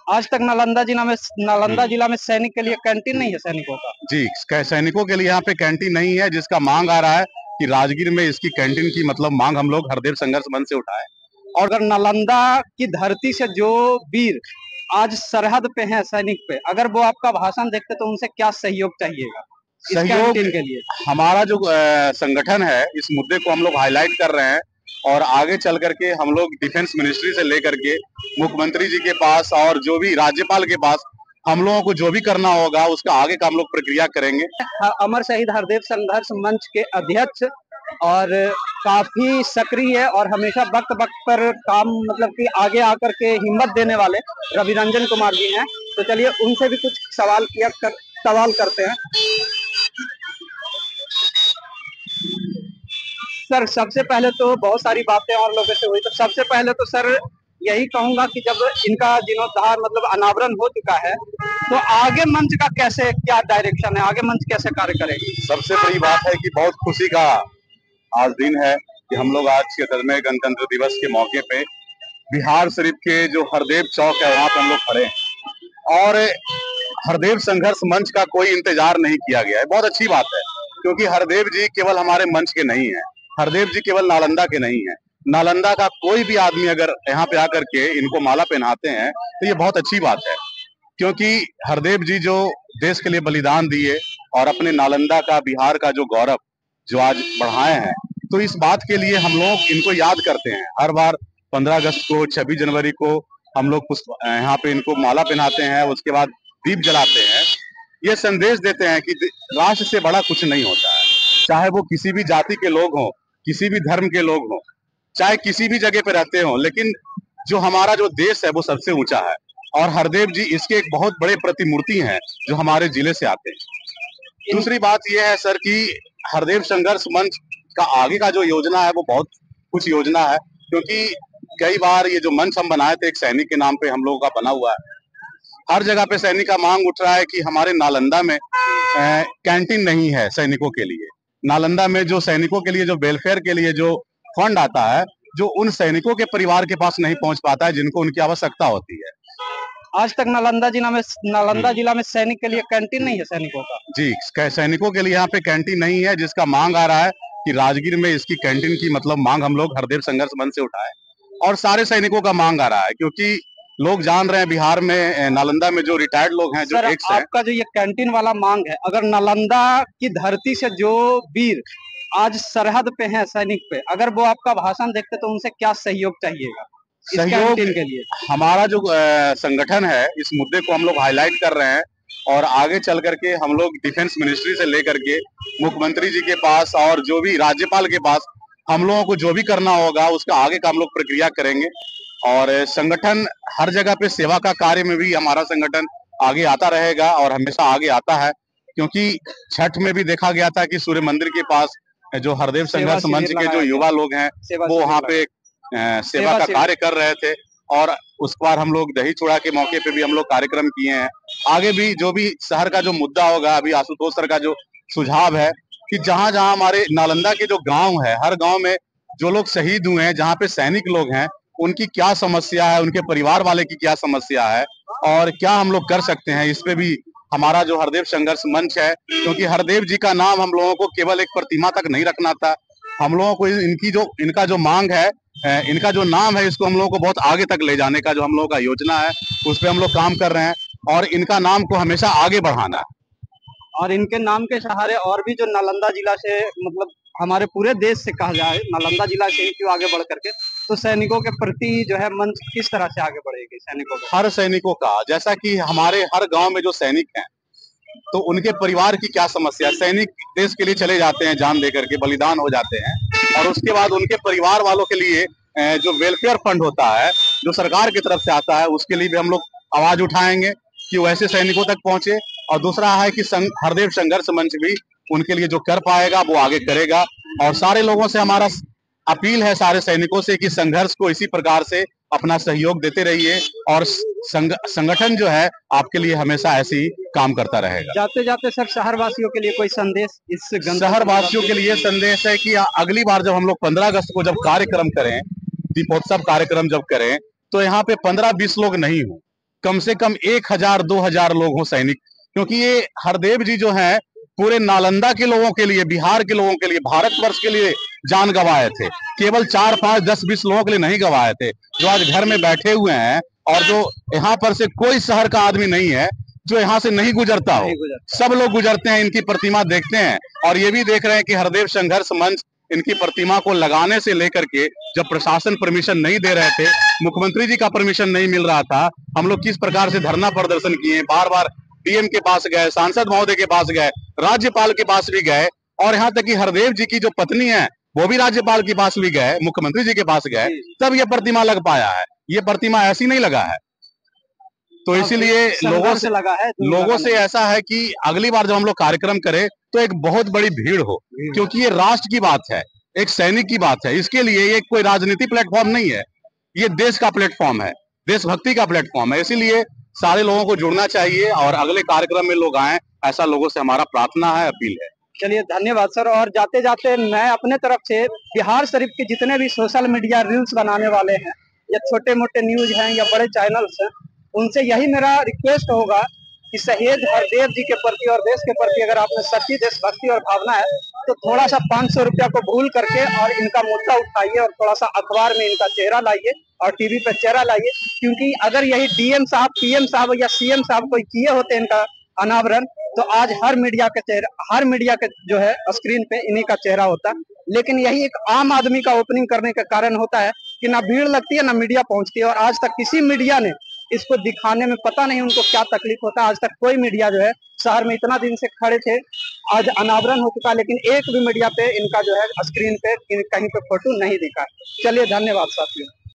आज तक नालंदा जिला में सैनिक के लिए कैंटीन नहीं है सैनिकों का। जी, सैनिकों के लिए यहाँ पे कैंटीन नहीं है, जिसका मांग आ रहा है कि राजगीर में इसकी कैंटीन की मतलब मांग हम लोग हरदेव संघर्ष मंच से उठाए। और अगर नालंदा की धरती से जो वीर आज सरहद पे हैं सैनिक पे, अगर वो आपका भाषण देखते तो उनसे क्या सहयोग चाहिएगा इस कैंटीन के लिए? हमारा जो संगठन है, इस मुद्दे को हम लोग हाईलाइट कर रहे हैं और आगे चल करके हम लोग डिफेंस मिनिस्ट्री से लेकर के मुख्यमंत्री जी के पास और जो भी राज्यपाल के पास हम लोगों को जो भी करना होगा उसका आगे का हम लोग प्रक्रिया करेंगे। अमर शहीद हरदेव संघर्ष मंच के अध्यक्ष और काफी सक्रिय और हमेशा वक्त वक्त पर काम मतलब कि आगे आकर के हिम्मत देने वाले रवि रंजन कुमार जी हैं। तो चलिए उनसे भी कुछ सवाल करते हैं। सर, सबसे पहले तो बहुत सारी बातें और लोगों से हुई, तो सबसे पहले तो सर यही कहूंगा कि जब इनका जीर्णोद्धार मतलब अनावरण हो चुका है तो आगे मंच का कैसे क्या डायरेक्शन है, आगे मंच कैसे कार्य करेगी? सबसे बड़ी बात है कि बहुत खुशी का आज दिन है कि हम लोग आज 77वें गणतंत्र दिवस के मौके पे बिहार शरीफ के जो हरदेव चौक है वहां पे हम लोग खड़े हैं और हरदेव संघर्ष मंच का कोई इंतजार नहीं किया गया है। बहुत अच्छी बात है, क्योंकि हरदेव जी केवल हमारे मंच के नहीं है, हरदेव जी केवल नालंदा के नहीं है। नालंदा का कोई भी आदमी अगर यहाँ पे आकर के इनको माला पहनाते हैं तो ये बहुत अच्छी बात है, क्योंकि हरदेव जी जो देश के लिए बलिदान दिए और अपने नालंदा का बिहार का जो गौरव जो आज बढ़ाए हैं, तो इस बात के लिए हम लोग इनको याद करते हैं। हर बार 15 अगस्त को, 26 जनवरी को हम लोग यहाँ पे इनको माला पहनाते हैं, उसके बाद दीप जलाते हैं। ये संदेश देते हैं कि राष्ट्र से बड़ा कुछ नहीं होता है, चाहे वो किसी भी जाति के लोग हों, किसी भी धर्म के लोग हों, चाहे किसी भी जगह पे रहते हों, लेकिन जो हमारा जो देश है वो सबसे ऊंचा है और हरदेव जी इसके एक बहुत बड़े प्रतिमूर्ति हैं जो हमारे जिले से आते हैं। दूसरी बात यह है सर कि हरदेव संघर्ष मंच का आगे का जो योजना है वो बहुत कुछ योजना है, क्योंकि कई बार ये जो मंच हम बनाए थे एक सैनिक के नाम पे हम लोगों का बना हुआ है। हर जगह पे सैनिक का मांग उठ रहा है कि हमारे नालंदा में कैंटीन नहीं है सैनिकों के लिए। नालंदा में जो सैनिकों के लिए जो वेलफेयर के लिए जो फंड आता है, जो उन सैनिकों के परिवार के पास नहीं पहुंच पाता है जिनको उनकी आवश्यकता होती है। आज तक नालंदा जिला में सैनिक के लिए कैंटीन नहीं है सैनिकों का। जी, सैनिकों के लिए यहाँ पे कैंटीन नहीं है, जिसका मांग आ रहा है कि राजगीर में इसकी कैंटीन की मतलब मांग हम लोग हरदेव संघर्ष मंच से उठाए और सारे सैनिकों का मांग आ रहा है, क्योंकि लोग जान रहे हैं बिहार में नालंदा में जो रिटायर्ड लोग हैं, जो एक्स हैं। आपका जो ये कैंटीन वाला मांग है, अगर नालंदा की धरती से जो वीर आज सरहद पे हैं सैनिक पे, अगर वो आपका भाषण देखते तो उनसे क्या सहयोग चाहिएगा सहयोग के लिए? हमारा जो संगठन है इस मुद्दे को हम लोग हाईलाइट कर रहे हैं और आगे चल करके हम लोग डिफेंस मिनिस्ट्री से लेकर के मुख्यमंत्री जी के पास और जो भी राज्यपाल के पास हम लोगों को जो भी करना होगा उसका आगे का हम लोग प्रक्रिया करेंगे। और संगठन हर जगह पे सेवा का कार्य में भी हमारा संगठन आगे आता रहेगा और हमेशा आगे आता है, क्योंकि छठ में भी देखा गया था कि सूर्य मंदिर के पास जो हरदेव संघर्ष मंच के जो युवा लोग हैं वो वहाँ पे सेवा का कार्य कर रहे थे और उस बार हम लोग दही चूड़ा के मौके पे भी हम लोग कार्यक्रम किए हैं। आगे भी जो भी शहर का जो मुद्दा होगा, अभी आशुतोष सर का जो सुझाव है कि जहां जहां हमारे नालंदा के जो गांव है, हर गांव में जो लोग शहीद हुए हैं, जहां पे सैनिक लोग हैं, उनकी क्या समस्या है, उनके परिवार वाले की क्या समस्या है और क्या हम लोग कर सकते हैं, इस पे भी हमारा जो हरदेव संघर्ष मंच है, क्योंकि हरदेव जी का नाम हम लोगों को केवल एक प्रतिमा तक नहीं रखना था, हम लोगों को इनका जो मांग है, इनका जो नाम है, इसको हम लोगों को बहुत आगे तक ले जाने का जो हम लोगों का योजना है उस पर हम लोग काम कर रहे हैं और इनका नाम को हमेशा आगे बढ़ाना है। और इनके नाम के सहारे और भी जो नालंदा जिला से मतलब हमारे पूरे देश से कहा जाए, नालंदा जिला से ही क्यों आगे बढ़ करके, तो सैनिकों के प्रति जो है मंच किस तरह से आगे बढ़ेगी सैनिकों का? हर सैनिकों का, जैसा कि हमारे हर गांव में जो सैनिक हैं तो उनके परिवार की क्या समस्या, सैनिक देश के लिए चले जाते हैं, जान दे करके बलिदान हो जाते हैं और उसके बाद उनके परिवार वालों के लिए जो वेलफेयर फंड होता है जो सरकार की तरफ से आता है, उसके लिए भी हम लोग आवाज उठाएंगे कि वैसे सैनिकों तक पहुंचे। और दूसरा है कि हरदेव संघर्ष मंच भी उनके लिए जो कर पाएगा वो आगे करेगा और सारे लोगों से हमारा अपील है, सारे सैनिकों से, कि संघर्ष को इसी प्रकार से अपना सहयोग देते रहिए और संगठन जो है आपके लिए हमेशा ऐसे ही काम करता रहेगा। जाते जाते सर शहरवासियों के लिए कोई संदेश? इस शहरवासियों के लिए संदेश है कि अगली बार जब हम लोग 15 अगस्त को जब कार्यक्रम करें, दीपोत्सव कार्यक्रम जब करें, तो यहाँ पे 15-20 लोग नहीं हो, कम से कम 1000-2000 लोग हों सैनिक, क्योंकि ये हरदेव जी जो हैं पूरे नालंदा के लोगों के लिए, बिहार के लोगों के लिए, भारतवर्ष के लिए जान गंवाए थे। केवल 4, 5, 10, 20 लोगों के लिए नहीं गंवाए थे, जो आज घर में बैठे हुए हैं और जो यहाँ पर से कोई शहर का आदमी नहीं है जो यहाँ से नहीं गुजरता हो। सब लोग गुजरते हैं, इनकी प्रतिमा देखते हैं और ये भी देख रहे हैं कि हरदेव संघर्ष मंच इनकी प्रतिमा को लगाने से लेकर के जब प्रशासन परमिशन नहीं दे रहे थे, मुख्यमंत्री जी का परमिशन नहीं मिल रहा था, हम लोग किस प्रकार से धरना प्रदर्शन किए, बार बार डीएम के पास गए, सांसद महोदय के पास गए, राज्यपाल के पास भी गए और यहाँ तक कि हरदेव जी की जो पत्नी है वो भी राज्यपाल के पास भी गए, मुख्यमंत्री जी के पास गए, तब ये प्रतिमा लग पाया है। ये प्रतिमा ऐसी नहीं लगा है। तो इसीलिए लोगों से ऐसा है कि अगली बार जब हम लोग कार्यक्रम करें तो एक बहुत बड़ी भीड़ हो, क्योंकि ये राष्ट्र की बात है, एक सैनिक की बात है। इसके लिए ये कोई राजनीति प्लेटफॉर्म नहीं है, ये देश का प्लेटफॉर्म है, देशभक्ति का प्लेटफॉर्म है। इसीलिए सारे लोगों को जुड़ना चाहिए और अगले कार्यक्रम में लोग आए, ऐसा लोगों से हमारा प्रार्थना है, अपील है। चलिए, धन्यवाद सर। और जाते जाते मैं अपने तरफ से बिहार शरीफ के जितने भी सोशल मीडिया रील्स बनाने वाले हैं या छोटे मोटे न्यूज हैं या बड़े चैनल्स हैं, उनसे यही मेरा रिक्वेस्ट होगा कि शहीद हरदेव जी के प्रति और देश के प्रति अगर आप में सच्ची देशभक्ति और भावना है तो थोड़ा सा 500 रुपया को भूल करके और इनका मुद्दा उठाइए और थोड़ा सा अखबार में इनका चेहरा लाइए और टीवी पे चेहरा लाइए। क्योंकि अगर यही डीएम साहब, पीएम साहब या सीएम साहब कोई किए होते इनका अनावरण, तो आज हर मीडिया के जो है स्क्रीन पे इन्हीं का चेहरा होता। लेकिन यही एक आम आदमी का ओपनिंग करने के कारण होता है कि ना भीड़ लगती है ना मीडिया पहुंचती है, और आज तक किसी मीडिया ने इसको दिखाने में पता नहीं उनको क्या तकलीफ होता है। आज तक कोई मीडिया जो है, शहर में इतना दिन से खड़े थे, आज अनावरण हो चुका, लेकिन एक भी मीडिया पे इनका जो है स्क्रीन पे कहीं पे फोटो नहीं दिखा। चलिए, धन्यवाद साथियों।